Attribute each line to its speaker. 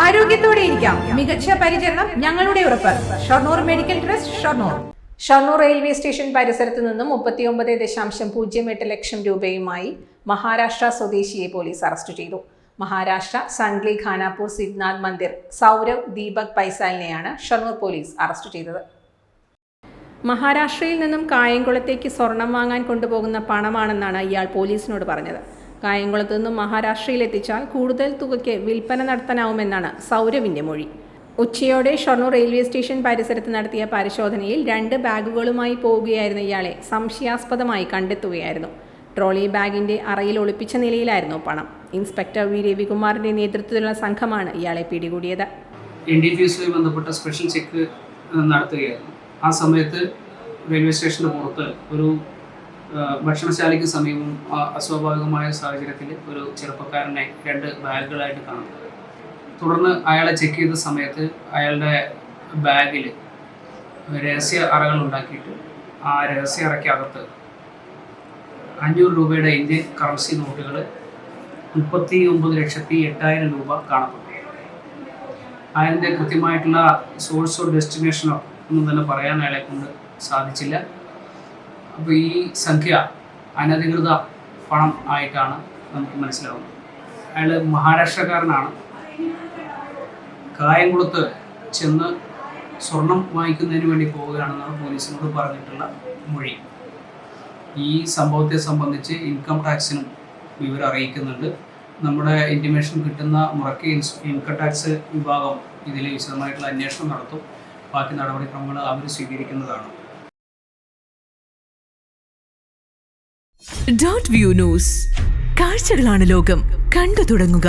Speaker 1: ആരോഗ്യത്തോടെ ഇരിക്കാം. മികച്ച പരിചരണം ഞങ്ങളുടെ ഉറപ്പ്. Shoranur medical trust, Shoranur. Shoranur railway station പരിസരത്ത് നിന്നും 39.08 ലക്ഷം രൂപയുമായി മഹാരാഷ്ട്ര സ്വദേശിയെ പോലീസ് അറസ്റ്റ് ചെയ്തു. മഹാരാഷ്ട്ര സംഗ്ലി ഖാനാപൂർ സിദ്നാഥ് മന്ദിർ സൗരവ് ദീപക് പൈസാലിനെയാണ് ഷൊർണൂർ പോലീസ് അറസ്റ്റ് ചെയ്തത്. മഹാരാഷ്ട്രയിൽ നിന്നും കായംകുളത്തേക്ക് സ്വർണം വാങ്ങാൻ കൊണ്ടുപോകുന്ന പണമാണെന്നാണ് ഇയാൾ പോലീസിനോട് പറഞ്ഞത്. കായംകുളത്ത് നിന്നും മഹാരാഷ്ട്രയിൽ എത്തിച്ചാൽ കൂടുതൽ തുകയ്ക്ക് വിൽപ്പന നടത്താനാവുമെന്നാണ് സൗരവിൻ്റെ മൊഴി. ഉച്ചയോടെ ഷൊർണൂർ റെയിൽവേ സ്റ്റേഷൻ പരിസരത്ത് നടത്തിയ പരിശോധനയിൽ 2 ബാഗുകളുമായി പോവുകയായിരുന്ന ഇയാളെ സംശയാസ്പദമായി കണ്ടെത്തുകയായിരുന്നു. ട്രോളി ബാഗിൻ്റെ അറയിൽ ഒളിപ്പിച്ച നിലയിലായിരുന്നു പണം. ഇൻസ്പെക്ടർ വി രവികുമാറിൻ്റെ നേതൃത്വത്തിലുള്ള സംഘമാണ് ഇയാളെ പിടികൂടിയത്.
Speaker 2: NDPSയുമായി ബന്ധപ്പെട്ട സ്പെഷ്യൽ ചെക്ക് നടത്തുകയായിരുന്നു. ആ സമയത്ത് റെയിൽവേ സ്റ്റേഷൻ്റെ പുറത്ത് ഒരു ഭക്ഷണശാലയ്ക്ക് സമീപം അസ്വാഭാവികമായ സാഹചര്യത്തിൽ ഒരു ചെറുപ്പക്കാരനെ 2 ബാഗുകളായിട്ട് കാണുന്നു. തുടർന്ന് അയാളെ ചെക്ക് ചെയ്ത സമയത്ത് അയാളുടെ ബാഗിൽ രഹസ്യ അറകൾ ഉണ്ടാക്കിയിട്ട് ആ രഹസ്യ അറയ്ക്കകത്ത് 500 രൂപയുടെ ഇന്ത്യൻ കറൻസി നോട്ടുകൾ 39,08,000 രൂപ കാണപ്പെട്ടു. അതിൻ്റെ കൃത്യമായിട്ടുള്ള സോഴ്സോ ഡെസ്റ്റിനേഷനോ ഒന്നും തന്നെ പറയാൻ അയാളെ കൊണ്ട് സാധിച്ചില്ല. അപ്പോൾ ഈ സംഖ്യ അനധികൃത പണം ആയിട്ടാണ് നമുക്ക് മനസ്സിലാവുന്നത്. അയാൾ മഹാരാഷ്ട്രക്കാരനാണ്. കായംകുളത്ത് ചെന്ന് സ്വർണം വാങ്ങിക്കുന്നതിന് വേണ്ടി പോവുകയാണെന്നാണ് പോലീസിനോട് പറഞ്ഞിട്ടുള്ള മൊഴി. ഈ സംഭവത്തെ സംബന്ധിച്ച് ഇൻകം ടാക്സിനും വിവരം അറിയിക്കുന്നുണ്ട്. നമ്മുടെ ഇൻറ്റിമേഷൻ കിട്ടുന്ന മുറയ്ക്ക് ഇൻകം ടാക്സ് വിഭാഗം ഇതിൽ വിശദമായിട്ടുള്ള അന്വേഷണം നടത്തും. ബാക്കി നടപടിക്രമങ്ങൾ അവർ സ്വീകരിക്കുന്നതാണ്.
Speaker 3: Dot view news. കാഴ്ചകളാണ് ലോകം. കണ്ടു തുടങ്ങുക.